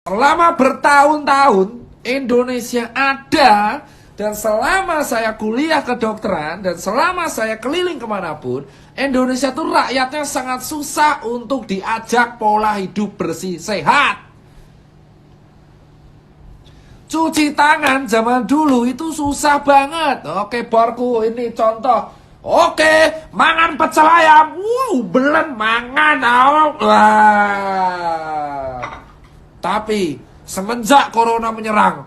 Selama bertahun-tahun Indonesia ada, dan selama saya kuliah kedokteran, dan selama saya keliling kemanapun, Indonesia tuh rakyatnya sangat susah untuk diajak pola hidup bersih sehat. Cuci tangan zaman dulu itu susah banget. Oke, Borku, ini contoh. Oke, mangan pecel ayam. Belen mangan. Wah. Tapi semenjak corona menyerang,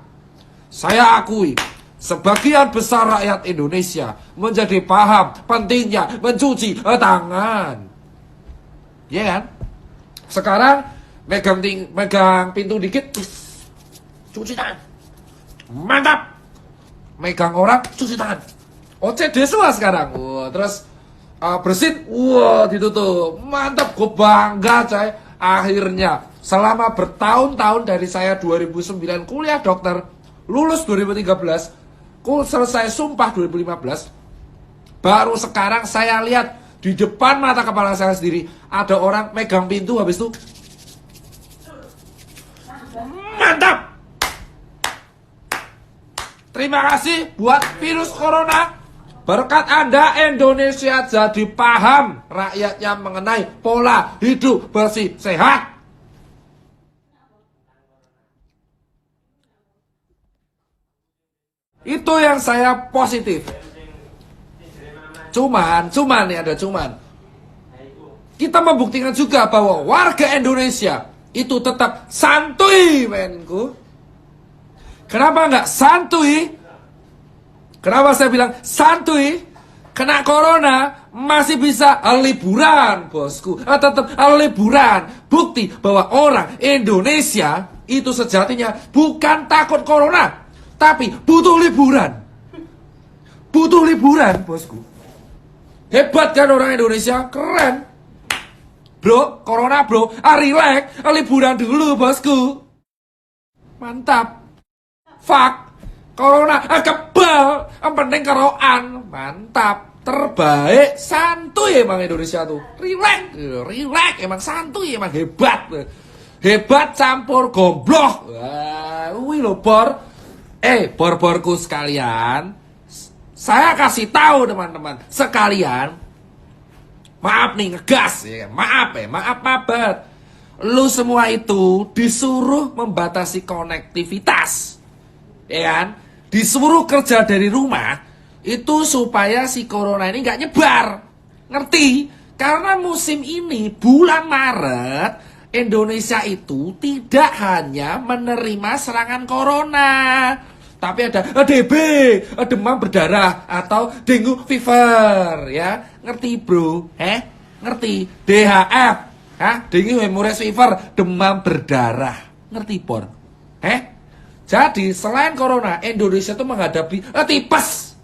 saya akui sebagian besar rakyat Indonesia menjadi paham pentingnya mencuci tangan. Iya kan? Sekarang megang pintu dikit, cuci tangan. Mantap. Megang orang, cuci tangan. OCD semua sekarang. Wah, terus bersin, wah ditutup. Mantap, gue bangga coy. Akhirnya selama bertahun-tahun dari saya 2009 kuliah dokter, lulus 2013, selesai sumpah 2015, baru sekarang saya lihat di depan mata kepala saya sendiri ada orang megang pintu, habis itu mantap. Terima kasih buat virus corona. Berkat Anda, Indonesia jadi paham rakyatnya mengenai pola hidup bersih sehat. Itu yang saya positif. Cuman nih ada cuman. Kita membuktikan juga bahwa warga Indonesia itu tetap santuy, menku. Kenapa nggak santuy? Kenapa saya bilang santuy? Kena corona masih bisa liburan, bosku. Tetap liburan. Bukti bahwa orang Indonesia itu sejatinya bukan takut corona, tapi butuh liburan. Butuh liburan, bosku. Hebat kan orang Indonesia? Keren. Bro, corona bro, relax, liburan dulu, bosku. Mantap. Fuck. Corona kebal, yang penting keroan. Mantap, terbaik, santuy emang Indonesia tuh. Relax, emang santuy, emang hebat. Hebat campur goblok. Wah, wih lo bor-borku sekalian. Saya kasih tahu teman-teman sekalian. Maaf nih ngegas ya. Maaf banget. Lu semua itu disuruh membatasi konektivitas. Ya kan? Disuruh kerja dari rumah itu supaya si corona ini nggak nyebar. Ngerti? Karena musim ini bulan Maret Indonesia itu tidak hanya menerima serangan corona, tapi ada DB, demam berdarah atau dengue fever, ya. Ngerti, bro? Ngerti? DHF, dengue hemorrhage fever, demam berdarah. Ngerti, Por? Jadi selain corona, Indonesia itu menghadapi tipes,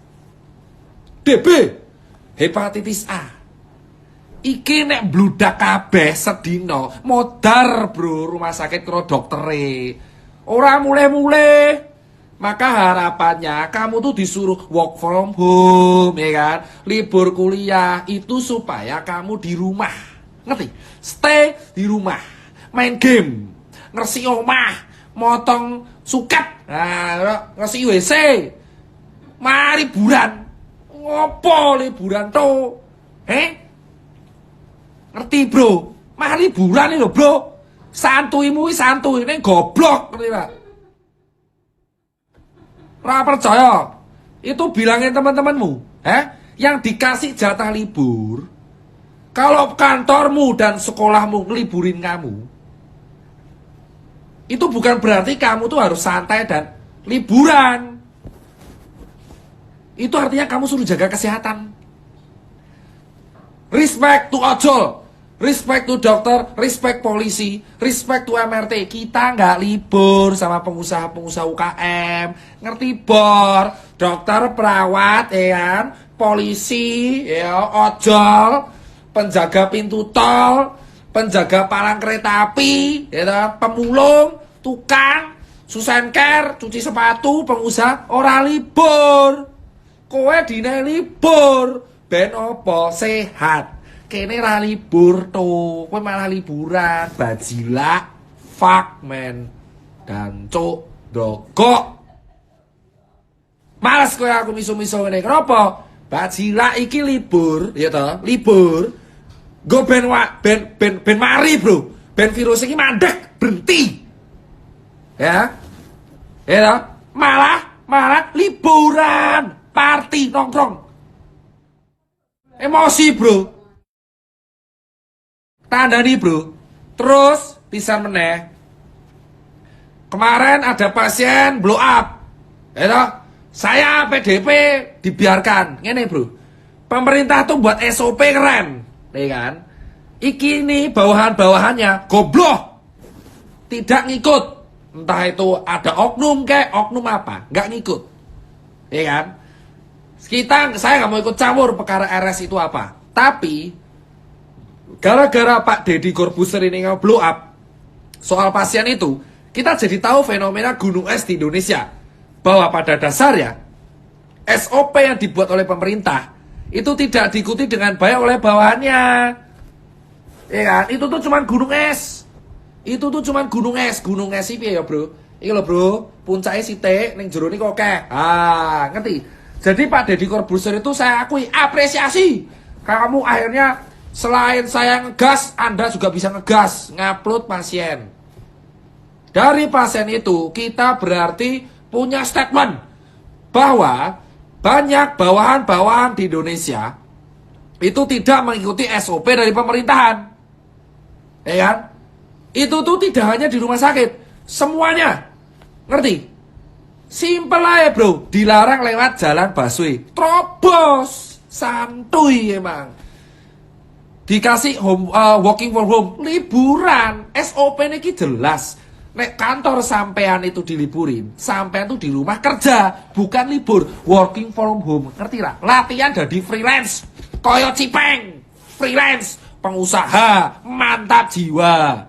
DB, hepatitis A. Iki nek bludak kabeh sedino, modar bro rumah sakit karo doktere. Ora mulai-mulai. Maka harapannya kamu tuh disuruh work from home, ya kan? Libur kuliah itu supaya kamu di rumah. Ngerti? Stay di rumah. Main game, ngersi omah, motong suket, ngersi WC. Mari liburan. Ngopo liburan to? Ngerti bro? Mari liburan nih lo bro. Santuimu santuy, ini goblok, ngerti pak? Ora percaya? Itu bilangin teman-temanmu, yang dikasih jatah libur. Kalau kantormu dan sekolahmu ngeliburin kamu, itu bukan berarti kamu tuh harus santai dan liburan. Itu artinya kamu suruh jaga kesehatan. Respect to ojol, respect to dokter, respect polisi, respect to MRT. Kita nggak libur sama pengusaha-pengusaha UKM. Ngerti, Bor? Dokter, perawat, ya kan? Polisi, ya, ojol, penjaga pintu tol, penjaga palang kereta api, ya, pemulung, tukang, susenker, cuci sepatu, pengusaha, ora libur. Kowe dine libur, ben opo sehat. Kene ra libur tuh, kowe malah liburan, bajilak, fuck man. dan cuk dogok. Males kowe aku miso-miso ngene. Kenapa? Bajila iki libur, ya toh, libur. Go ben mari, Bro. Ben virus iki mandek, berhenti. Ya. Ya toh? Malah liburan, party nongkrong. Emosi, Bro. Tandani, Bro. Terus pisan meneh. Kemarin ada pasien blow up. Ya toh? Saya PDP dibiarkan. Ngene, Bro. Pemerintah tuh buat SOP keren, ya kan? Iki nih bawahan-bawahannya goblok. Tidak ngikut. Entah itu ada oknum kayak oknum apa, nggak ngikut. Ya kan? Saya nggak mau ikut campur perkara RS itu apa. Tapi gara-gara Pak Deddy Corbuzier ini blow up soal pasien itu, kita jadi tahu fenomena gunung es di Indonesia. Bahwa pada dasarnya SOP yang dibuat oleh pemerintah itu tidak diikuti dengan baik oleh bawahannya. Ya kan? Itu tuh cuman gunung es. Itu tuh cuman gunung es. Gunung es iki ya, Bro. Iki lho, Bro. Puncake sithik ning jero niku akeh. Ngerti? Jadi Pak Deddy Corbuzier itu saya akui apresiasi. Kamu akhirnya selain saya ngegas, Anda juga bisa ngegas, ngupload pasien. Dari pasien itu kita berarti punya statement bahwa banyak bawahan-bawahan di Indonesia itu tidak mengikuti SOP dari pemerintahan. Ya kan? Itu tuh tidak hanya di rumah sakit, semuanya. Ngerti? Simple aja, Bro. Dilarang lewat jalan busway. Terobos. Santuy emang. Dikasih working from home, liburan. SOP ini jelas. Nek kantor sampean itu diliburin, sampean itu di rumah kerja, bukan libur, working from home. Ngerti lah? Latihan jadi freelance, koyo Cipeng, freelance, pengusaha, mantap jiwa.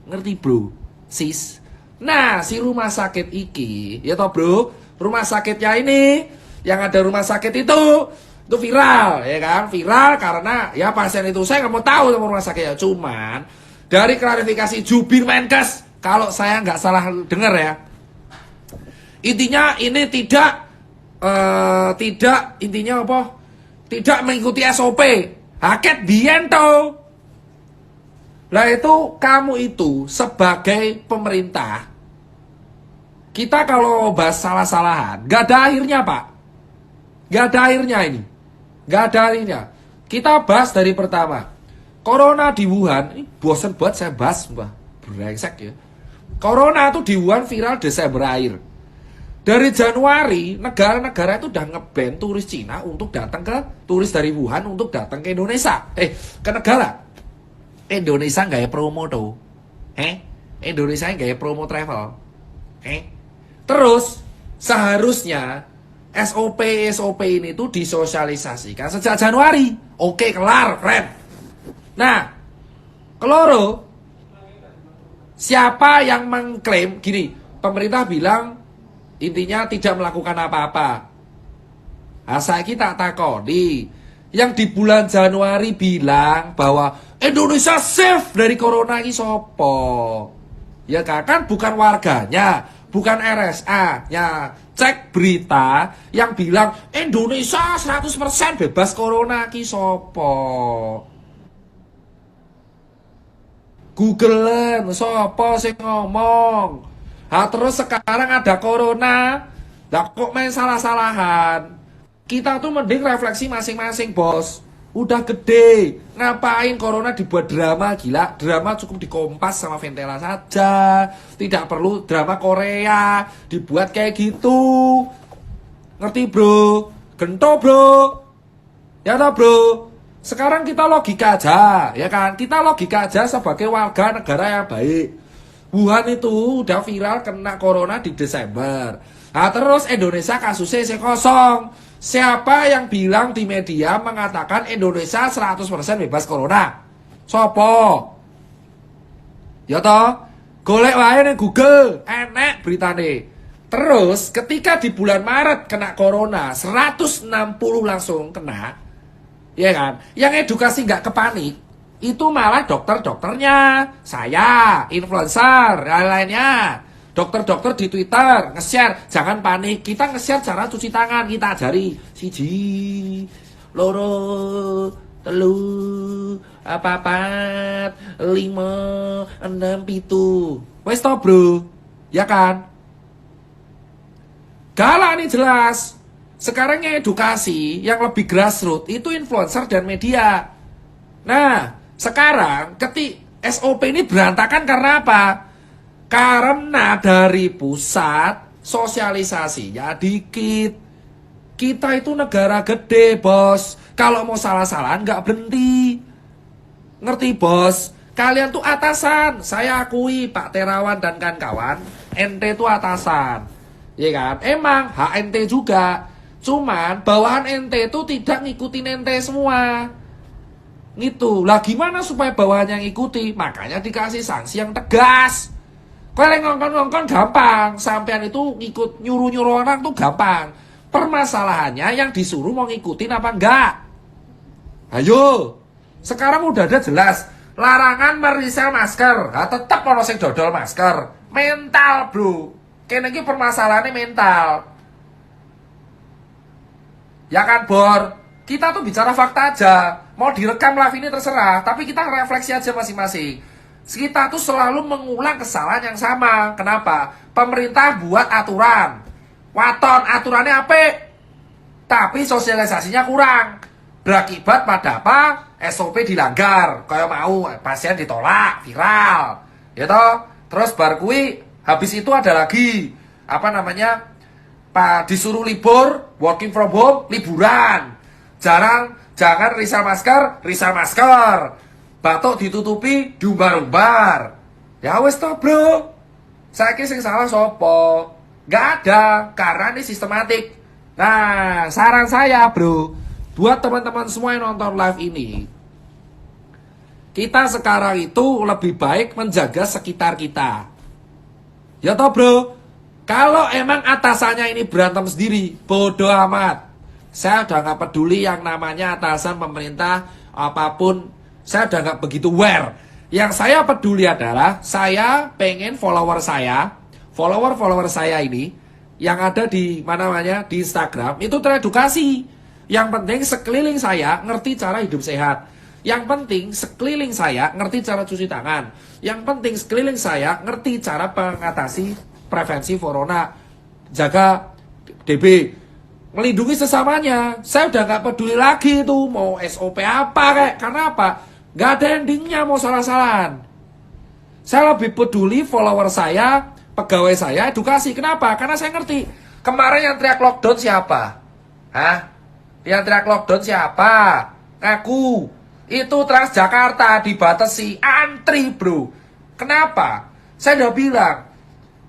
Ngerti, Bro? Sis. Nah, si rumah sakit iki, ya toh, Bro, rumah sakitnya ini, yang ada rumah sakit itu viral, ya kan? Viral karena ya pasien itu saya nggak mau tahu sama rumah sakitnya, cuman dari klarifikasi Jubir Menkes. Kalau saya nggak salah dengar ya, intinya ini tidak intinya apa? Tidak mengikuti SOP. Haket biento. Lah itu kamu itu sebagai pemerintah, kita kalau bahas salah-salahan, nggak ada akhirnya, Pak. Nggak ada akhirnya ini, nggak ada akhirnya. Kita bahas dari pertama, Corona di Wuhan. Ini bosen buat saya bahas, Mbak. Brengsek ya. Corona itu di Wuhan viral Desember akhir. Dari Januari, negara-negara itu udah nge-ban turis Cina untuk datang ke, turis dari Wuhan untuk datang ke Indonesia. Ke negara. Indonesia nggak ya promo tuh. Indonesia nggak ya promo travel. Terus, seharusnya SOP ini tuh disosialisasikan sejak Januari. Oke, kelar, keren. Nah, keloro, siapa yang mengklaim gini, pemerintah bilang intinya tidak melakukan apa-apa. Saya kita takoni, yang di bulan Januari bilang bahwa Indonesia safe dari corona ini sopo. Ya kan bukan warganya, bukan RSA-nya. Cek berita yang bilang Indonesia 100% bebas corona ki sopo. Google sopo sing ngomong. Terus sekarang ada corona. Lah kok main salah-salahan. Kita tuh mending refleksi masing-masing, Bos. Udah gede, ngapain corona dibuat drama, gila. Drama cukup di Kompas sama Ventela saja. Tidak perlu drama Korea dibuat kayak gitu. Ngerti, Bro? Gento, Bro. Ya toh, Bro? Sekarang kita logika aja, ya kan? Kita logika aja sebagai warga negara yang baik. Wuhan itu udah viral kena corona di Desember. Terus Indonesia kasusnya masih kosong. Siapa yang bilang di media mengatakan Indonesia 100% bebas corona? Sopo? Ya toh? Golek wae ning Google, enek beritane. Terus ketika di bulan Maret kena corona, 160 langsung kena. Ya kan? Yang edukasi nggak kepanik, itu malah dokter-dokternya, saya, influencer, lain-lainnya. Dokter-dokter di Twitter nge-share, jangan panik. Kita nge-share cara cuci tangan, kita ajari. Siji, loro, telu, papat, 5, 6, 7. Wes to, bro. Ya kan? Galak nih jelas. Sekarang yang edukasi yang lebih grassroots itu influencer dan media. Nah, sekarang SOP ini berantakan karena apa? Karena dari pusat sosialisasinya dikit. Kita itu negara gede, bos. Kalau mau salah-salahan nggak berhenti. Ngerti, bos? Kalian tuh atasan. Saya akui, Pak Terawan dan kawan-kawan, ente tuh atasan. Iya kan? Emang HNT juga. Cuman bawahan ente itu tidak ngikutin ente semua. Gitu. Lah gimana supaya bawahannya ngikuti? Makanya dikasih sanksi yang tegas. Kalau ngongkon-ngongkon gampang. Sampean itu ngikut nyuruh-nyuruh orang tuh gampang. Permasalahannya yang disuruh mau ngikutin apa enggak? Ayo. Sekarang udah ada jelas. Larangan merisel masker. Nah, tetap ono sing dodol masker. Mental, bro. Kene iki permasalahannya mental. Ya kan, Bor? Kita tuh bicara fakta aja. Mau direkam live ini terserah, tapi kita refleksi aja masing-masing. Kita tuh selalu mengulang kesalahan yang sama. Kenapa? Pemerintah buat aturan. Waton aturannya apik, tapi sosialisasinya kurang. Berakibat pada apa? SOP dilanggar. Kayak mau pasien ditolak, viral. Ya toh? Terus bar kui, habis itu ada lagi apa namanya? Pak disuruh libur, working from home, liburan. Jangan risal masker. Batuk ditutupi, diumbar-umbar. Ya wes toh, bro. Saiki sing salah sopo? Gak ada, karena ini sistematik. Nah, saran saya, bro, buat teman-teman semua yang nonton live ini, kita sekarang itu lebih baik menjaga sekitar kita. Ya toh, bro? Kalau emang atasannya ini berantem sendiri, bodoh amat. Saya udah gak peduli yang namanya atasan pemerintah, apapun. Saya udah gak begitu aware. Yang saya peduli adalah, saya pengen follower saya ini, yang ada di di Instagram, itu teredukasi. Yang penting sekeliling saya ngerti cara hidup sehat. Yang penting sekeliling saya ngerti cara cuci tangan. Yang penting sekeliling saya ngerti cara mengatasi prevensi corona, jaga DB, melindungi sesamanya. Saya udah gak peduli lagi itu mau SOP apa kayak, karena apa? Gak ada endingnya mau salah-salahan. Saya lebih peduli follower saya, pegawai saya, edukasi. Kenapa? Karena saya ngerti. Kemarin yang teriak lockdown siapa? Hah? Yang teriak lockdown siapa? Aku. Itu Transjakarta dibatasi, antri, bro. Kenapa? Saya udah bilang,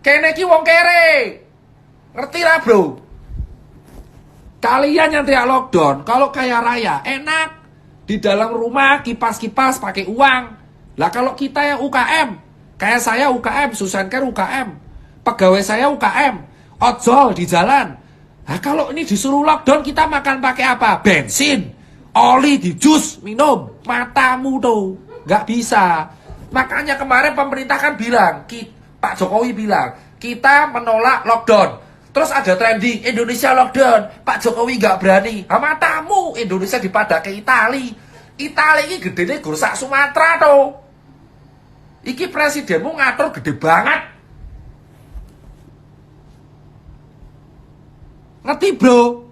kene ki wong kere. Ngerti lah, bro. Kalian yang teriak lockdown, kalau kaya raya, enak. Di dalam rumah, kipas-kipas pakai uang. Lah kalau kita yang UKM, kayak saya UKM, Susan Care UKM, pegawai saya UKM, ojol di jalan. Nah kalau ini disuruh lockdown, kita makan pakai apa? Bensin, oli di jus, minum. Matamu tuh, nggak bisa. Makanya kemarin pemerintah kan bilang, Pak Jokowi bilang, kita menolak lockdown. Terus ada trending, Indonesia lockdown, Pak Jokowi nggak berani. Matamu, Indonesia dipadake Itali. Itali ini gede nih, sak Sumatera tuh. Iki presidenmu ngatur gede banget. Ngerti, bro?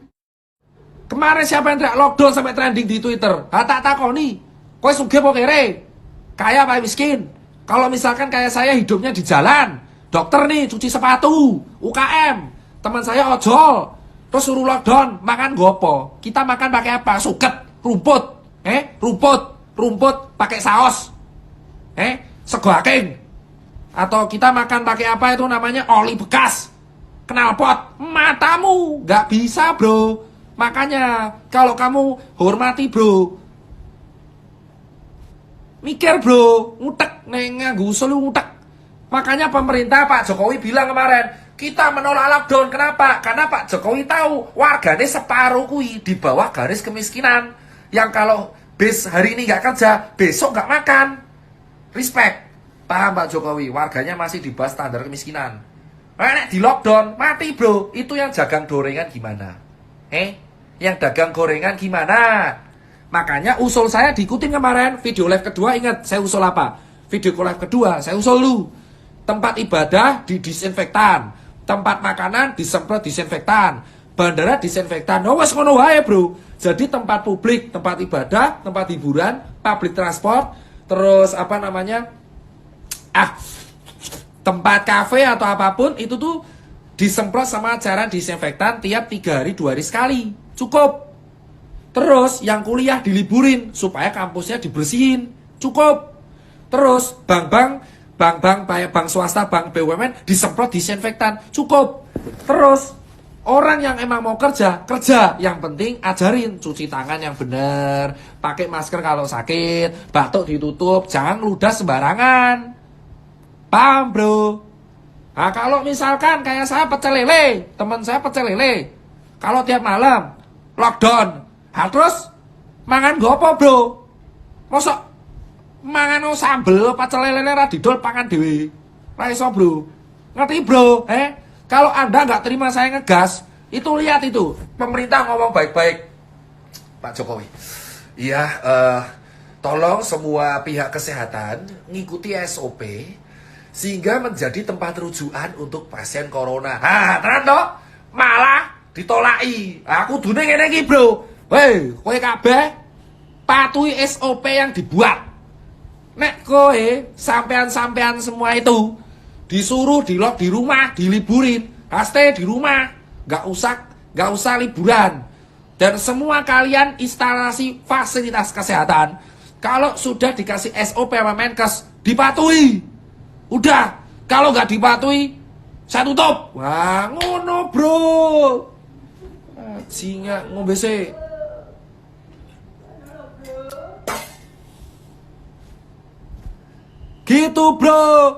Kemarin siapa yang teriak lockdown sampai trending di Twitter? Tak takoni. Kowe sugih apa kere? Kaya apa miskin? Kalau misalkan kayak saya hidupnya di jalan, dokter nih cuci sepatu, UKM, teman saya ojol, terus suruh lockdown, makan gopo? Kita makan pakai apa? Suket, rumput, rumput pakai saus, sego aking, atau kita makan pakai apa itu namanya oli bekas, knalpot. Matamu, nggak bisa, bro. Makanya kalau kamu hormati, bro, mikir, bro, ngutek nganggo usul ngutek. Makanya pemerintah Pak Jokowi bilang kemarin, kita menolak lockdown. Kenapa? Karena Pak Jokowi tahu warganya separuh kui di bawah garis kemiskinan. Yang kalau hari ini nggak kerja, besok nggak makan. Respect. Paham Pak Jokowi? Warganya masih di bawah standar kemiskinan. Nek di lockdown mati bro. Itu yang dagang gorengan gimana? Yang dagang gorengan gimana? Makanya usul saya diikutin kemarin. Video live kedua, ingat saya usul apa? Video live kedua saya usul lu, tempat ibadah didisinfektan, tempat makanan disemprot disinfektan, bandara disinfektan. Oh wes ngono wae bro. Jadi tempat publik, tempat ibadah, tempat hiburan, public transport, terus apa namanya, tempat kafe atau apapun itu tuh disemprot sama cairan disinfektan tiap 3 hari 2 hari sekali. Cukup. Terus yang kuliah diliburin supaya kampusnya dibersihin. Cukup. Terus bank swasta, bank BUMN disemprot disinfektan. Cukup. Terus orang yang emang mau kerja. Yang penting ajarin cuci tangan yang bener, pakai masker kalau sakit, batuk ditutup, jangan ludah sembarangan. Paham bro? Nah kalau misalkan kayak saya pecel lele, teman saya pecel lele, kalau tiap malam lockdown, terus mangan gopo bro? Mosok mangan sambel pecel lele radidol pangan dewe, raiso bro. Ngerti bro? Kalau anda nggak terima saya ngegas, itu lihat itu pemerintah ngomong baik-baik, Pak Jokowi. Iya, tolong semua pihak kesehatan ngikuti SOP sehingga menjadi tempat rujukan untuk pasien corona. Tenan toh? Malah ditolaki. Aku dune ngene iki, Bro. Hei, kowe kabeh patuhi SOP yang dibuat. Nek kowe sampean-sampean semua itu disuruh di-lock di rumah, diliburin, stay di rumah, nggak usah liburan. Dan semua kalian instalasi fasilitas kesehatan, kalau sudah dikasih SOP sama Menkes, dipatuhi. Udah, kalau nggak dipatuhi, saya tutup. Wah, ngono bro. Singa ngombe sih. Gitu bro.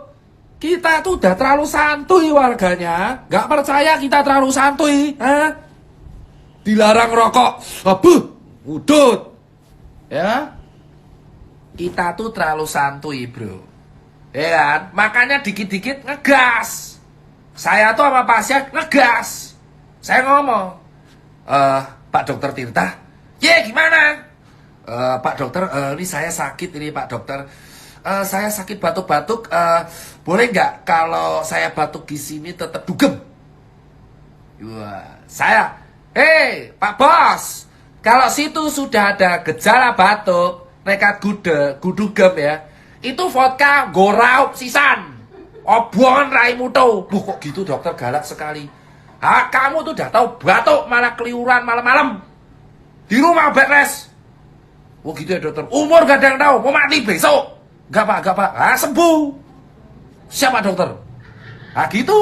Kita tuh udah terlalu santuy warganya. Nggak percaya kita terlalu santuy. Dilarang rokok. Udut. Ya. Kita tuh terlalu santuy bro. Ya kan? Makanya dikit-dikit ngegas. Saya tuh sama pasien ngegas. Saya ngomong, Pak Dokter Tirta, gimana? Pak Dokter, ini saya sakit ini Pak Dokter. Saya sakit batuk-batuk. Boleh nggak kalau saya batuk di sini tetap dugem? Saya, Pak Bos, kalau situ sudah ada gejala batuk, nekat gudugem ya, itu vodka goraup sisan, obon raimu tuh. Kok gitu dokter, galak sekali. Kamu tuh udah tahu batuk malah keliuran malam-malam di rumah bed rest. Oh gitu ya dokter. Umur gak ada yang tahu, mau mati besok. Gak pak. Sembuh. Siapa dokter? Gitu.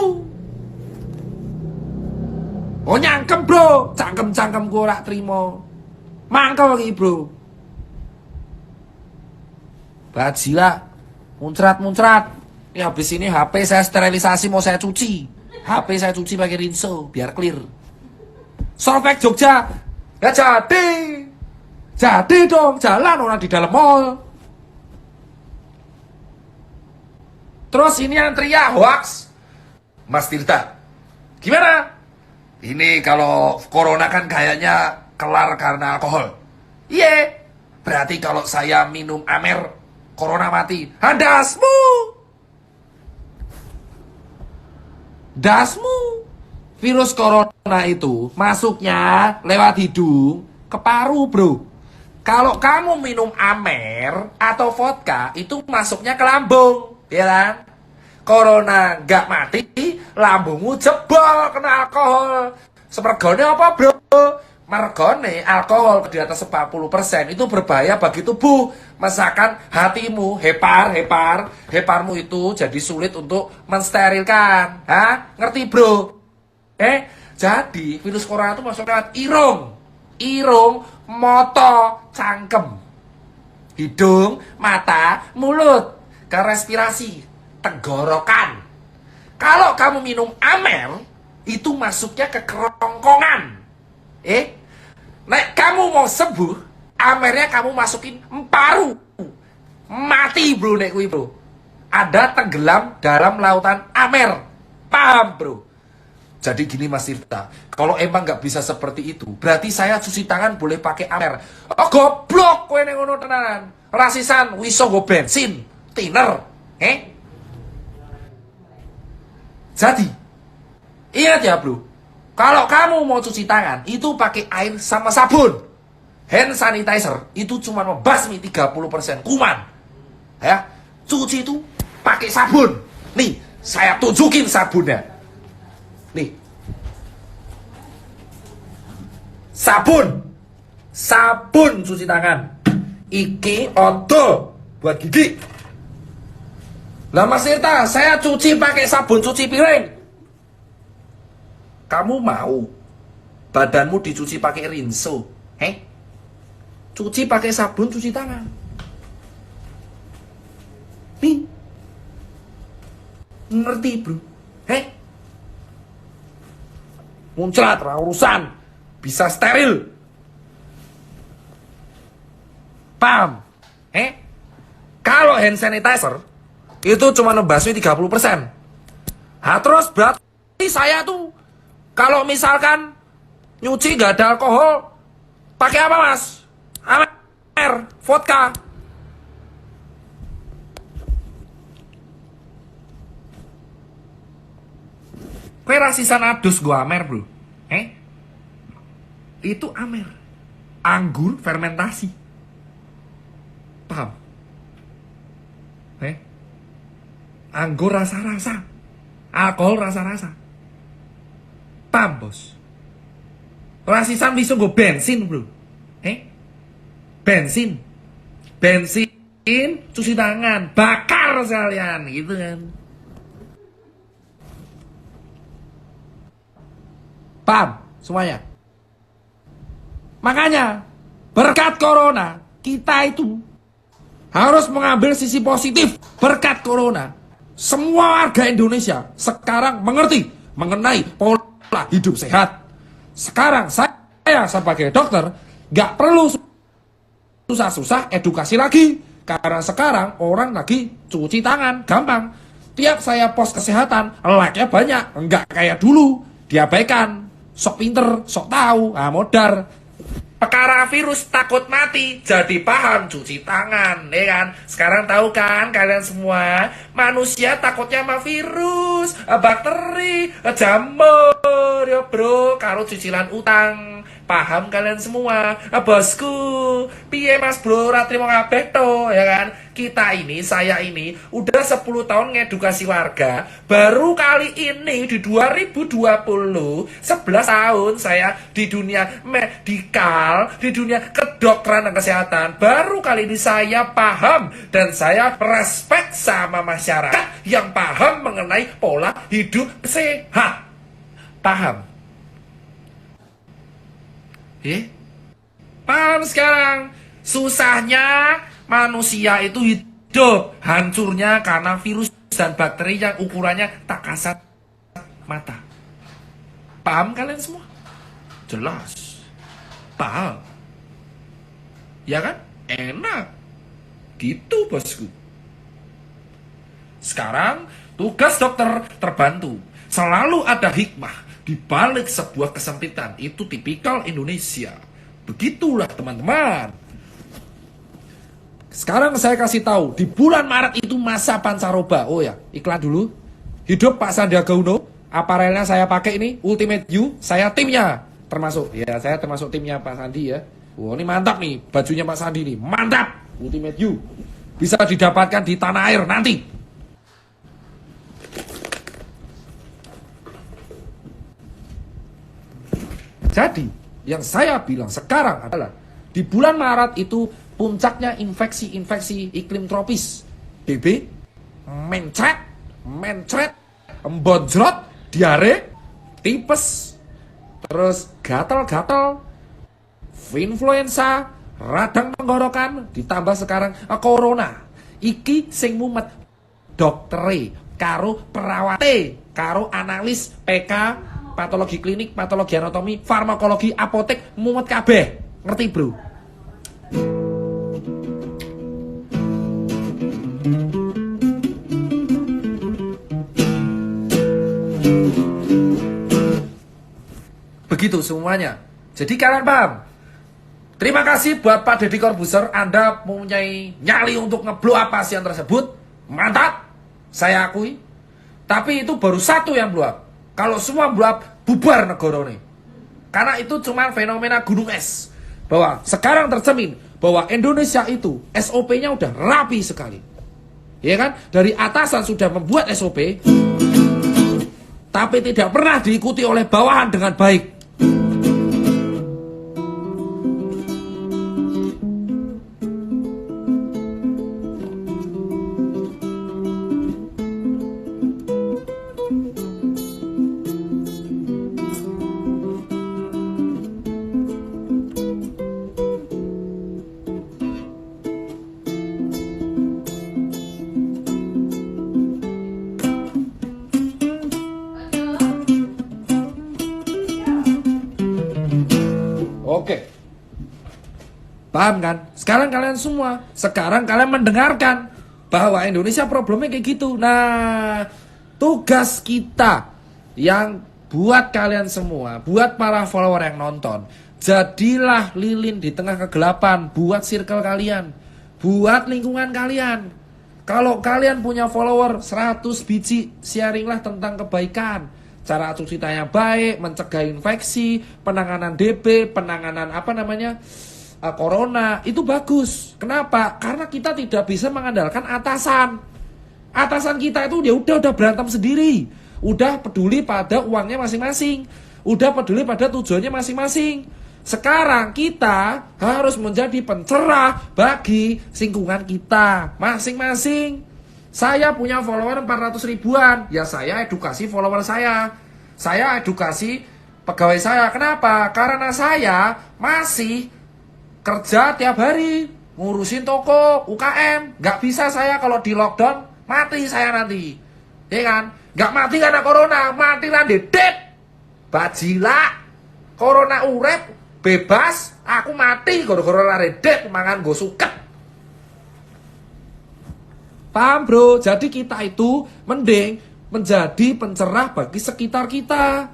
Oh nyangkem bro, cangkem gue rak terima. Mangkel lagi bro. Bajila, muncrat. Ini habis ini HP saya sterilisasi, mau saya cuci. HP saya cuci pakai rinso biar clear. Solvek Jogja, ya jadi dong, jalan orang di dalam mall. Terus ini yang teriak hoax, Mas Tirta. Gimana? Ini kalau corona kan kayaknya kelar karena alkohol. Iya, berarti kalau saya minum Amer, corona mati. Dasmu. Virus corona itu masuknya lewat hidung ke paru bro. Kalau kamu minum Amer atau vodka, itu masuknya ke lambung, ya kan? Corona nggak mati, lambungmu jebol kena alkohol. Semergone apa bro? Mergone alkohol di atas 40% itu berbahaya bagi tubuh. Misalkan hatimu, heparmu itu jadi sulit untuk mensterilkan. Ngerti bro? Jadi virus corona itu masuk lewat irung, moto, cangkem, hidung, mata, mulut, ke respirasi, tenggorokan. Kalau kamu minum Amer, itu masuknya ke kerongkongan. Nek kamu mau sembuh, Amernya kamu masukin paru. Mati bro nek kuwi bro. Ada tenggelam dalam lautan Amer. Paham, bro? Jadi gini Mas Tirta, kalau emang nggak bisa seperti itu, berarti saya cuci tangan boleh pakai Amer. Oh goblok, kowe ning ngono tenanan. Rasisan wiso go bensin, thinner, Jadi, ingat ya bro, kalau kamu mau cuci tangan, itu pakai air sama sabun. Hand sanitizer, itu cuma membasmi 30% kuman. Ya, cuci itu pakai sabun. Nih, saya tunjukin sabunnya. Nih. Sabun. Sabun cuci tangan. Iki odo buat gigi. Lah Mas Tirta, saya cuci pakai sabun cuci piring. Kamu mau badanmu dicuci pakai rinso? Cuci pakai sabun cuci tangan. Nih. Ngerti, bro? Muncrat, urusan. Bisa steril. Paham? Kalau hand sanitizer itu cuma membasmi 30%. Terus berarti saya tuh kalau misalkan nyuci nggak ada alkohol, pakai apa Mas? Amer, vodka. Kue rasisan adus gua Amer, bro. Itu Amer. Anggur fermentasi. Paham? Anggur rasa-rasa. Alkohol rasa-rasa. Paham, bos? Rasisan bisa gue bensin, bro. Bensin. Bensin, cuci tangan. Bakar sekalian, gitu kan. Paham semuanya? Makanya, berkat corona, kita itu harus mengambil sisi positif. Berkat corona, semua warga Indonesia sekarang mengerti mengenai pola hidup sehat. Sekarang saya sebagai dokter gak perlu susah-susah edukasi lagi. Karena sekarang orang lagi cuci tangan, gampang. Tiap saya post kesehatan, like-nya banyak. Enggak kayak dulu, diabaikan. Sok pinter, sok tahu, modar. Perkara virus takut mati, jadi paham cuci tangan, ya kan? Sekarang tahu kan kalian semua, manusia takutnya sama virus, bakteri, jamur, ya bro, karo cicilan utang. Paham kalian semua, bosku, piye mas bro, ratri mau kabeh to, ya kan? Kita ini, saya ini, udah 10 tahun ngedukasi warga, baru kali ini di 2020, 11 tahun saya di dunia medikal, di dunia kedokteran dan kesehatan, baru kali ini saya paham, dan saya respect sama masyarakat yang paham mengenai pola hidup sehat. Paham? Paham sekarang? Susahnya manusia itu hidup, hancurnya karena virus dan bakteri yang ukurannya tak kasat mata. Paham kalian semua? Jelas. Paham? Ya kan? Enak. Gitu bosku. Sekarang tugas dokter terbantu. Selalu ada hikmah di balik sebuah kesempitan. Itu tipikal Indonesia. Begitulah teman-teman. Sekarang saya kasih tahu, di bulan Maret itu masa pancaroba. Oh ya, iklan dulu. Hidup Pak Sandiaga Uno. Aparelnya saya pakai ini, Ultimate You. Saya timnya. Termasuk, ya saya termasuk timnya Pak Sandi ya. Wah, ini mantap nih, bajunya Pak Sandi nih. Mantap, Ultimate You. Bisa didapatkan di tanah air nanti. Jadi, yang saya bilang sekarang adalah di bulan Maret itu puncaknya infeksi-infeksi iklim tropis. DB, mencret, embonjrot, diare, tipes, terus gatal-gatal, influenza, radang tenggorokan, ditambah sekarang corona. Iki sing mumet doktere, karo perawate, karo analis PK, patologi klinik, patologi anatomi, farmakologi, apotek, mumet kabeh. Ngerti, bro? Begitu semuanya. Jadi kalian paham? Terima kasih buat Pak Deddy Corbuzier. Anda mempunyai nyali untuk ngeblow up pasien tersebut. Mantap. Saya akui. Tapi itu baru satu yang blow up. Kalau semua blow up, bubar negara ini. Karena itu cuma fenomena gunung es. Bahwa sekarang tercermin bahwa Indonesia itu SOP-nya udah rapi sekali. Ya kan? Dari atasan sudah membuat SOP, tapi tidak pernah diikuti oleh bawahan dengan baik. Oke. Paham kan? Sekarang kalian mendengarkan bahwa Indonesia problemnya kayak gitu. Nah, tugas kita yang buat kalian semua, buat para follower yang nonton, jadilah lilin di tengah kegelapan buat circle kalian, buat lingkungan kalian. Kalau kalian punya follower 100 biji, sharinglah tentang kebaikan. Cara cuci tangan yang baik, mencegah infeksi, penanganan DB, penanganan corona, itu bagus. Kenapa? Karena kita tidak bisa mengandalkan atasan. Atasan kita itu dia udah berantem sendiri. Udah peduli pada uangnya masing-masing. Udah peduli pada tujuannya masing-masing. Sekarang kita harus menjadi pencerah bagi lingkungan kita masing-masing. Saya punya follower 400 ribuan. Ya saya edukasi follower saya. Saya edukasi pegawai saya. Kenapa? Karena saya masih kerja tiap hari. Ngurusin toko, UKM. Gak bisa saya kalau di lockdown. Mati saya nanti. Ya kan? Gak mati karena corona. Mati nanti dead. Bajila. Corona urep. Bebas. Aku mati. Gara-gara dead. Mangan gue suket. Paham bro? Jadi kita itu mending menjadi pencerah bagi sekitar kita.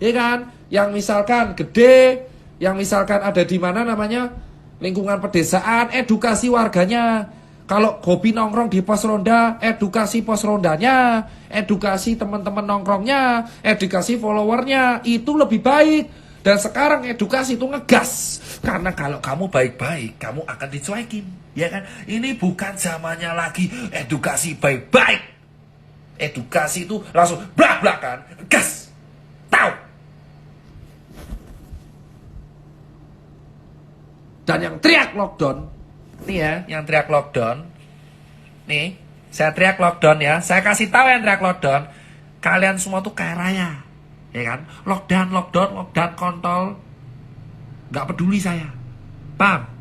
Ya kan? Yang misalkan gede, yang misalkan ada di mana namanya lingkungan pedesaan, edukasi warganya. Kalau hobi nongkrong di pos ronda, edukasi pos rondanya, edukasi teman-teman nongkrongnya, edukasi followernya, itu lebih baik. Dan sekarang edukasi itu ngegas. Karena kalau kamu baik-baik, kamu akan dicuekin. Ya kan? Ini bukan zamannya lagi edukasi baik-baik. Edukasi itu langsung blak-blakan. Gas. Tahu. Dan yang teriak lockdown. Nih ya, yang teriak lockdown. Nih, saya teriak lockdown ya. Saya kasih tahu yang teriak lockdown. Kalian semua tuh kaya raya. Ya kan? Lockdown, kontol. Gak peduli saya. Paham?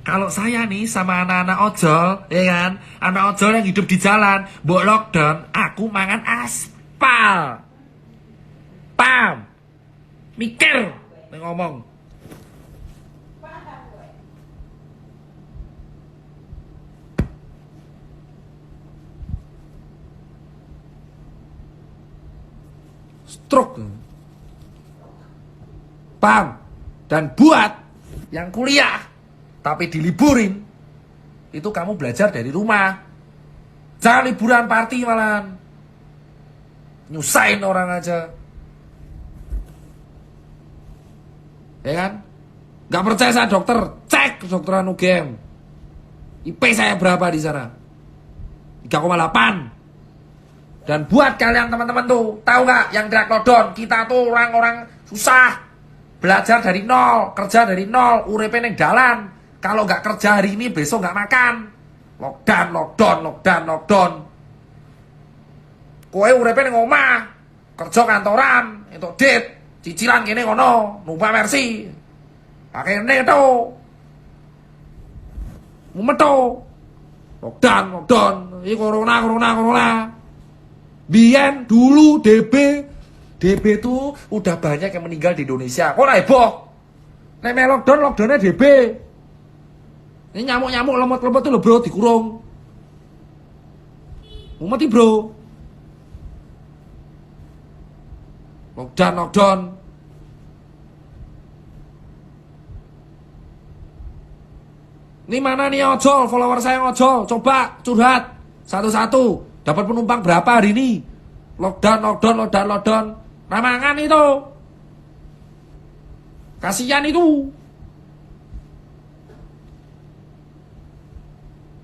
Kalau saya nih sama anak-anak ojol, ya kan? Anak ojol yang hidup di jalan, buat lockdown, aku mangan aspal. Paham? Mikir. Ngomong. Stroke. Paham? Dan buat yang kuliah tapi diliburin, itu kamu belajar dari rumah. Jangan liburan party malahan. Nyusahin orang aja. Ya kan? Gak percaya saya dokter, cek kedokteran UGM. IP saya berapa di sana? 3,8. Dan buat kalian teman-teman tuh, tahu gak yang teriak lockdown? Kita tuh orang-orang susah. Belajar dari nol, kerja dari nol, urepe ning dalan. Kalau gak kerja hari ini, besok gak makan. Lockdown. Kowe urepe ning omah, kerja kantoran, entuk dit, cicilan kene ngono, numpak Mercy. Pakai ini to. Mumet to. Lockdown. Ini corona. Biyen dulu DB itu udah banyak yang meninggal di Indonesia. Kok heboh? Nek lockdownnya DB. Ini nyamuk lemot-lemot tuh lho bro, dikurung. Mau mati bro. Lockdown. Ini mana nih ojol, follower saya ojol, coba curhat satu-satu. Dapat penumpang berapa hari ini? Lockdown. Ramangan itu. Kasihan itu.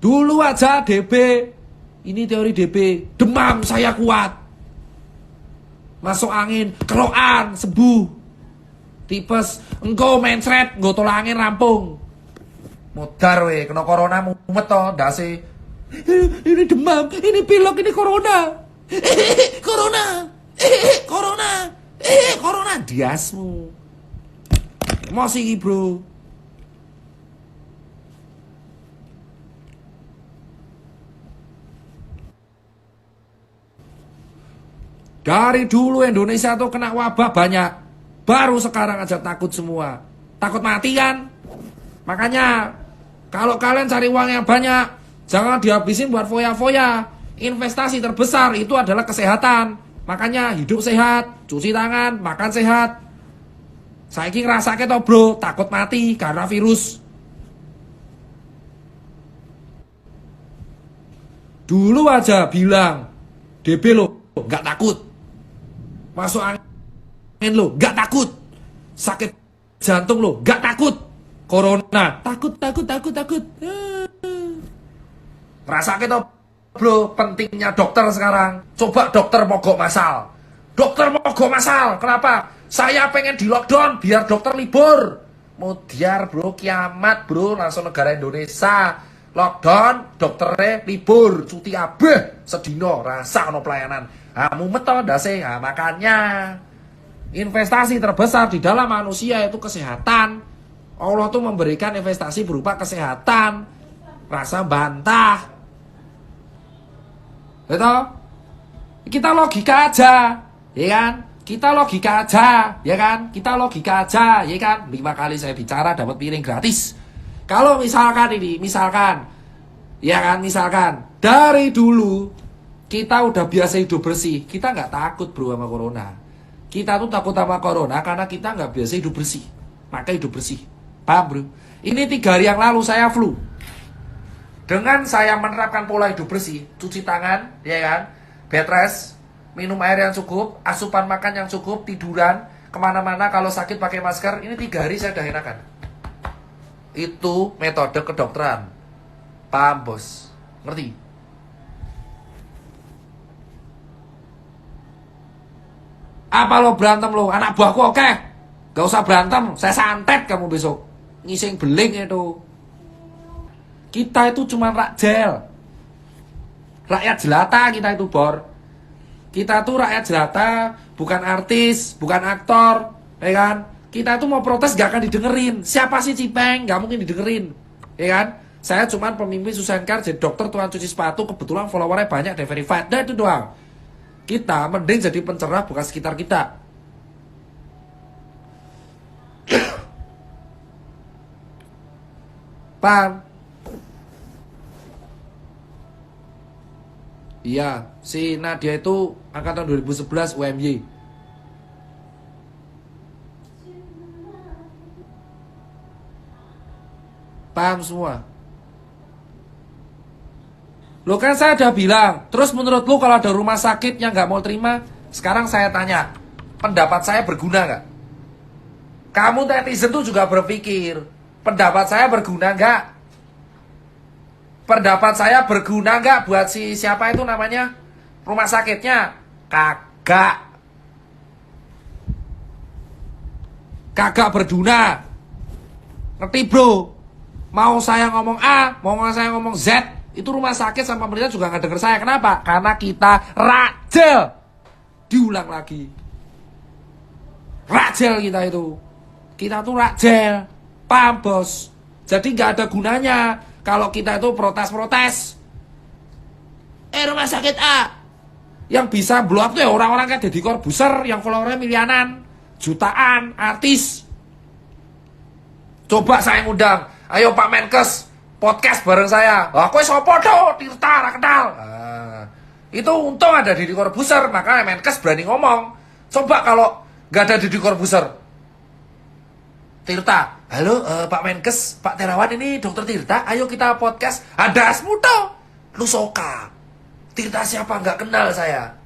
Dulu aja DB, ini teori DB, demam saya kuat. Masuk angin, kerokan, sembuh. Tipes, engkau mencret, engkau tolak angin rampung. Modar weh, kena corona mumet toh, ndase. Ini demam, ini pilek, ini corona. Corona. Diasmu. Emosi iki, bro. Dari dulu Indonesia tuh kena wabah banyak. Baru sekarang aja takut semua. Takut mati kan? Makanya kalau kalian cari uang yang banyak, jangan dihabisin buat foya-foya. Investasi terbesar itu adalah kesehatan. Makanya hidup sehat, cuci tangan, makan sehat. Saiki ngrasake to, bro, takut mati karena virus. Dulu aja bilang DB lo nggak takut. Masuk angin lo nggak takut. Sakit jantung lo nggak takut. Corona takut. Ngrasake to, bro, pentingnya dokter sekarang. Coba dokter mogok masal. Kenapa? Saya pengen di lockdown biar dokter libur. Mudiar, bro, kiamat, bro, langsung negara Indonesia. Lockdown, dokternya libur, cuti abeh, sedino, rasa no pelayanan. Mumet toh ndase. Makanya investasi terbesar di dalam manusia itu kesehatan. Allah tuh memberikan investasi berupa kesehatan. Rasa bantah. Betul? Kita logika aja, ya kan? Kita logika aja, ya kan? 5 kali saya bicara dapat piring gratis. Kalau misalkan ya kan, dari dulu kita udah biasa hidup bersih, kita nggak takut, bro, sama corona. Kita tuh takut sama corona karena kita nggak biasa hidup bersih, maka hidup bersih. Paham, bro? Ini 3 hari yang lalu saya flu. Dengan saya menerapkan pola hidup bersih, cuci tangan, ya kan, bed rest, minum air yang cukup, asupan makan yang cukup, tiduran, kemana-mana kalau sakit pakai masker, ini 3 hari saya udah enakan. Itu metode kedokteran. Paham, bos? Ngerti? Apa lo berantem lo? Anak buahku oke? Gak usah berantem, saya santet kamu besok. Ngising beling itu. Kita itu cuma rakyat jelata kita itu, Bor. Kita tuh rakyat jelata, bukan artis, bukan aktor, ya kan? Kita tuh mau protes gak akan didengerin. Siapa sih Cipeng? Gak mungkin didengerin, ya kan? Saya cuma pemimpin Susenkar, jadi dokter tukang cuci sepatu, kebetulan followernya banyak, dan verified. Nah itu doang. Kita mending jadi pencerah bukan sekitar kita. Paham? Iya, si Nadia itu angkatan 2011 UMY. Paham semua? Lo kan saya udah bilang. Terus menurut lo kalau ada rumah sakit yang gak mau terima, sekarang saya tanya, pendapat saya berguna gak? Kamu netizen tuh juga berpikir, pendapat saya berguna gak? Pendapat saya berguna gak buat si siapa itu namanya? Rumah sakitnya? Kagak berguna. Ngerti, bro? Mau saya ngomong A, mau saya ngomong Z, itu rumah sakit sama pemerintah juga gak denger saya. Kenapa? Karena kita rajel. Diulang lagi, rajel kita itu. Kita tuh rajel. Paham, bos? Jadi gak ada gunanya kalau kita itu protes-protes. Rumah sakit A. Yang bisa blow up tuh ya orang-orang kayak Deddy Corbuzier yang followernya miliaran, jutaan, artis. Coba saya ngundang, ayo Pak Menkes, podcast bareng saya. Aku sopo tuh, Tirta, ra kenal. Itu untung ada Deddy Corbuzier, makanya Menkes berani ngomong. Coba kalau Nggak ada Deddy Corbuzier. Tirta, halo Pak Menkes, Pak Terawan, ini Dokter Tirta, ayo kita podcast. Ada Asmuto, lu soka. Tirta siapa, nggak kenal saya.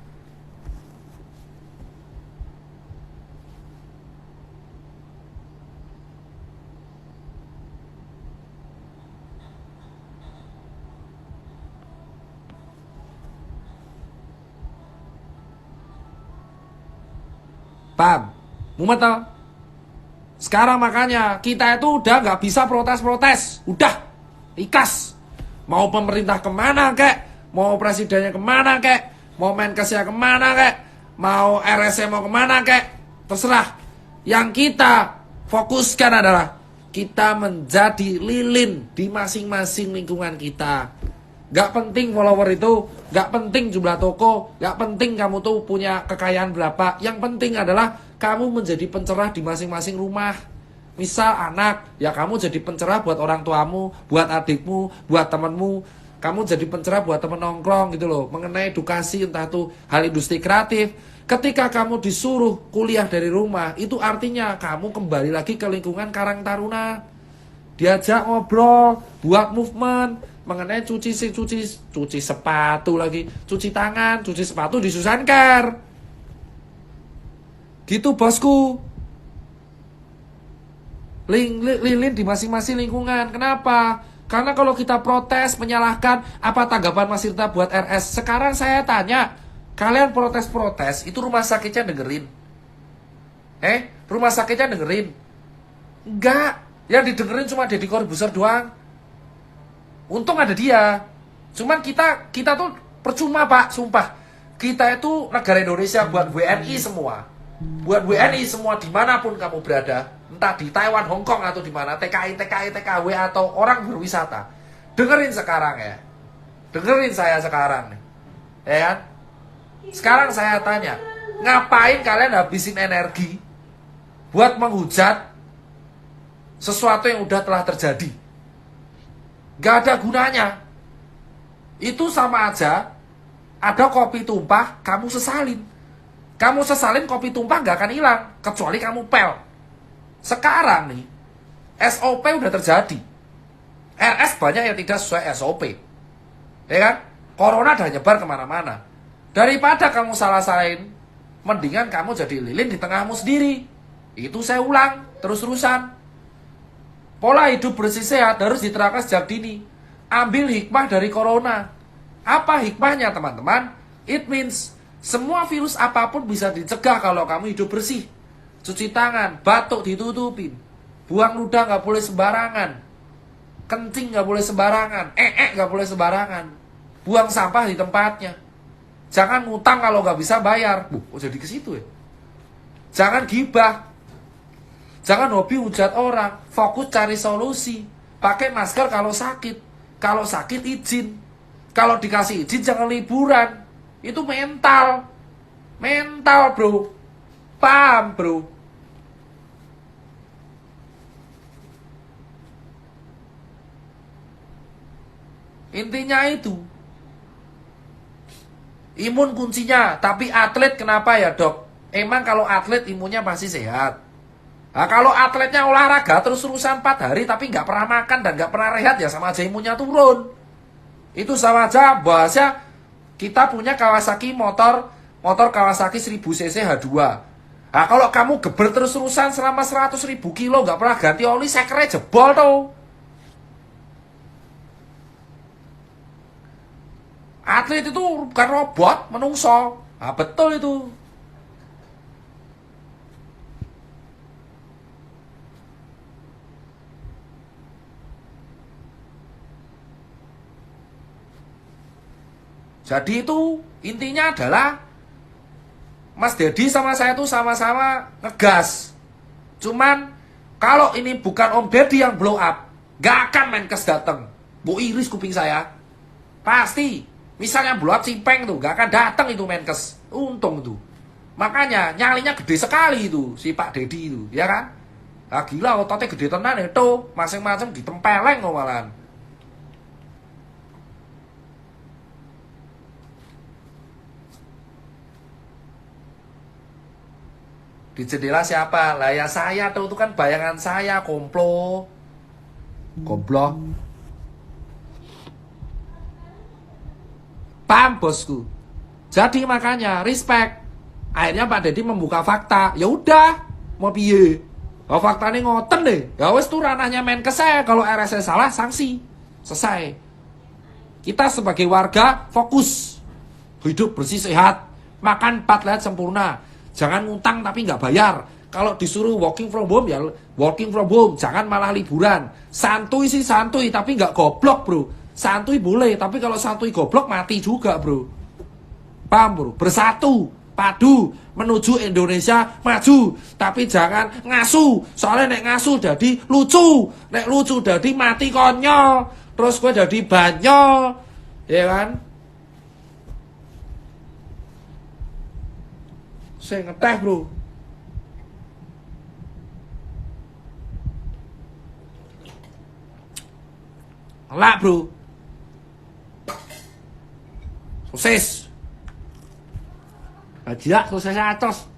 Paham? Mumet tau? Sekarang makanya kita itu udah nggak bisa protes-protes. Udah, ikhlas. Mau pemerintah kemana kek, mau presidennya kemana kek, mau Menkesnya kemana kek, mau RS mau kemana kek, terserah. Yang kita fokuskan adalah kita menjadi lilin di masing-masing lingkungan kita. Gak penting follower itu, gak penting jumlah toko, gak penting kamu tuh punya kekayaan berapa. Yang penting adalah kamu menjadi pencerah di masing-masing rumah. Misal anak, ya kamu jadi pencerah buat orang tuamu, buat adikmu, buat temenmu. Kamu jadi pencerah buat temen nongkrong gitu loh. Mengenai edukasi, entah itu hal industri kreatif. Ketika kamu disuruh kuliah dari rumah, itu artinya kamu kembali lagi ke lingkungan Karang Taruna. Diajak ngobrol, buat movement mengenai cuci sepatu lagi, cuci tangan, cuci sepatu di Susankar. Gitu bosku. Lilin di masing-masing lingkungan. Kenapa? Karena kalau kita protes, menyalahkan, apa tanggapan Mas Tirta buat RS? Sekarang saya tanya, kalian protes-protes, itu rumah sakitnya dengerin? Rumah sakitnya dengerin? Enggak. Yang didengerin cuma Deddy Corbuzier doang. Untung ada dia. Cuman kita tuh percuma Pak, sumpah. Kita itu negara Indonesia buat WNI semua. Buat WNI semua dimanapun kamu berada. Entah di Taiwan, Hong Kong atau di mana, TKI, TKW atau orang berwisata. Dengerin sekarang ya. Dengerin saya sekarang nih. Ya kan? Sekarang saya tanya, ngapain kalian habisin energi buat menghujat sesuatu yang udah telah terjadi? Gak ada gunanya. Itu sama aja ada kopi tumpah, kamu sesalin. Kamu sesalin, kopi tumpah gak akan hilang, kecuali kamu pel. Sekarang nih, SOP udah terjadi. RS banyak yang tidak sesuai SOP. Ya kan? Corona udah nyebar kemana-mana. Daripada kamu salah-salahin, mendingan kamu jadi lilin di tengahmu sendiri. Itu saya ulang, terus-terusan. Pola hidup bersih sehat harus diterapkan sejak dini. Ambil hikmah dari corona. Apa hikmahnya teman-teman? It means semua virus apapun bisa dicegah kalau kamu hidup bersih. Cuci tangan, batuk ditutupin. Buang ludah gak boleh sembarangan. Kencing gak boleh sembarangan. Gak boleh sembarangan. Buang sampah di tempatnya. Jangan ngutang kalau gak bisa bayar. Jadi ke situ ya. Jangan gibah. Jangan hobi hujat orang, fokus cari solusi. Pakai masker kalau sakit. Kalau sakit izin. Kalau dikasih izin jangan liburan. Itu mental. Mental bro. Paham bro. Intinya itu. Imun kuncinya. Tapi atlet kenapa ya dok? Emang kalau atlet imunnya pasti sehat. Nah, kalau atletnya olahraga terus-terusan 4 hari tapi nggak pernah makan dan nggak pernah rehat, ya sama aja imunnya turun. Itu sama aja bahasa kita punya Kawasaki motor Kawasaki 1000 cc H2. Nah, kalau kamu geber terus-terusan selama 100.000 kilo nggak pernah ganti oli, sekernya jebol tuh. Atlet itu bukan robot, menungso. Nah, betul itu. Jadi itu intinya adalah Mas Dedi sama saya tuh sama-sama ngegas. Cuman kalau ini bukan Om Dedi yang blow up, gak akan Menkes dateng. Bu iris kuping saya. Pasti. Misalnya blow up Cipeng tuh, gak akan dateng itu Menkes. Untung tuh. Makanya nyalinya gede sekali itu si Pak Dedi itu, ya kan? Ah gila ototnya gede tenan itu, masing-masing ditempeleng kok malahan. Di jendela siapa? Lah ya saya tuh, itu kan bayangan saya, komplo. Goblok. Paham bosku. Jadi makanya respect. Akhirnya Pak Deddy membuka fakta. Ya udah, mau piye? Oh, faktanya ngoten deh. Ya wes tuh ranahnya Menkes saya. Kalau RSC salah, sanksi. Selesai. Kita sebagai warga fokus. Hidup bersih sehat. Makan 4 sehat sempurna. Jangan ngutang tapi nggak bayar. Kalau disuruh working from home ya working from home. Jangan malah liburan. Santuy sih santuy tapi nggak goblok bro. Santuy boleh tapi kalau santuy goblok mati juga bro. Paham bro? Bersatu, padu menuju Indonesia maju. Tapi jangan ngasu. Soalnya nek ngasu jadi lucu. Nek lucu jadi mati konyol. Terus gue jadi banyol. Ya kan? Saya ngeteh bro. Ngelak bro. Sosis. Gila sosis atos.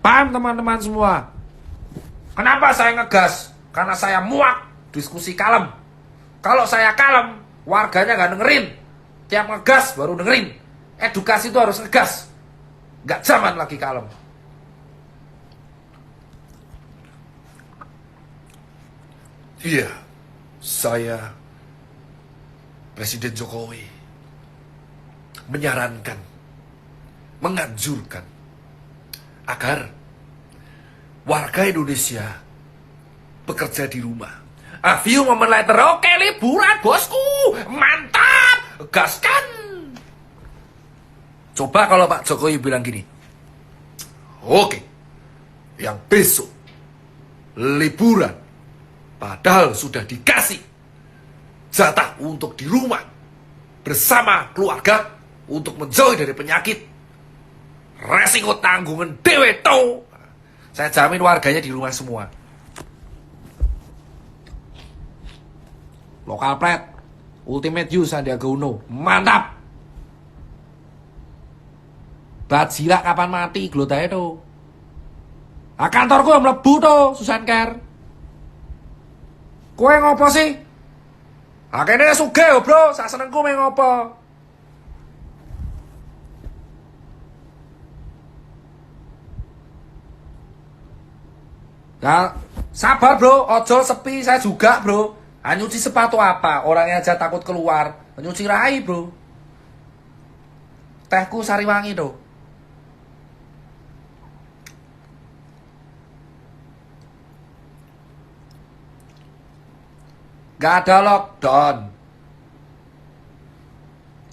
Paham teman-teman semua? Kenapa saya ngegas? Karena saya muak diskusi kalem. Kalau saya kalem, warganya gak dengerin. Tiap ngegas baru dengerin. Edukasi itu harus ngegas. Gak zaman lagi kalem. Iya, saya Presiden Jokowi menyarankan, menganjurkan agar warga Indonesia bekerja di rumah. A few moment later, oke liburan bosku, mantap, gaskan. Coba kalau Pak Jokowi bilang gini, oke, yang besok liburan, padahal sudah dikasih jatah untuk di rumah bersama keluarga untuk menjauh dari penyakit, resiko tanggungan dewe to. Saya jamin warganya di rumah semua. Lokal pret, ultimate use Sandiaga Uno, mantap. Bajila kapan mati, glotanya tuh. Nah, kantorku yang melebu tuh, Susan Care. Kowe ngopo sih? Akhirnya sugih bro, sak senengku main ngopo. Nah, sabar bro, ojol sepi saya juga bro. Nyuci sepatu apa? Orangnya aja takut keluar. Nyuci rai bro. Tehku Sariwangi tuh. Gak ada lockdown.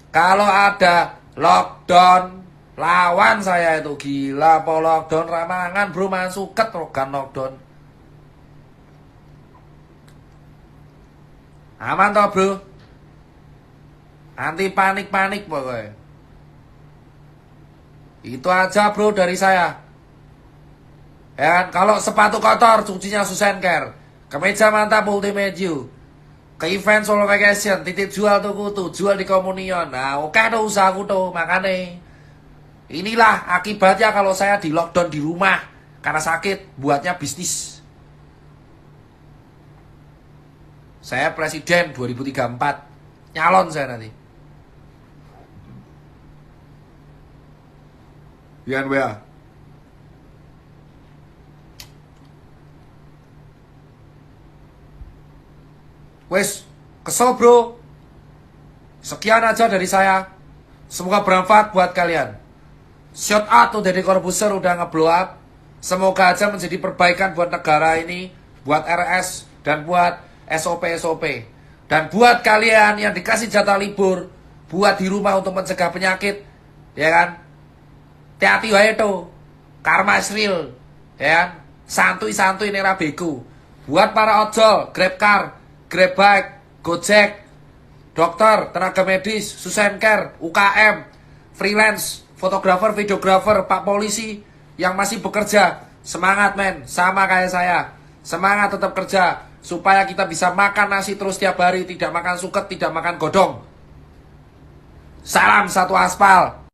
Kalau ada lockdown, lawan saya itu. Gila, po lockdown ramangan bro, masuket rogan lockdown. Aman toh bro? Anti panik-panik pokoknya. Itu aja bro dari saya. Ya kan? Kalau sepatu kotor, cucinya Susan Care. Kemeja mantap multimedia. Ke event Solo Vacation, titip jual tuh jual di Komunion. Nah, oke tuh usahaku tuh, makanya. Inilah akibatnya kalau saya di lockdown di rumah karena sakit, buatnya bisnis. Saya presiden 2034, nyalon saya nanti. Yan WA. Wes, kesel bro. Sekian aja dari saya. Semoga bermanfaat buat kalian. Shout out tuh dari Corbuzier udah ngeblow up. Semoga aja menjadi perbaikan buat negara ini, buat RS dan buat SOP. Dan buat kalian yang dikasih jatah libur, buat di rumah untuk mencegah penyakit, ya kan? Hati-hati wae tuh. Karma is real, ya kan? Santuy-santuy nera beku. Buat para ojol, Grab Car, Grab Bike, Gojek, dokter, tenaga medis, Susan Care, UKM, freelance, fotografer, videografer, Pak Polisi yang masih bekerja, semangat men, sama kayak saya. Semangat tetap kerja supaya kita bisa makan nasi terus tiap hari, tidak makan suket, tidak makan godong. Salam satu aspal.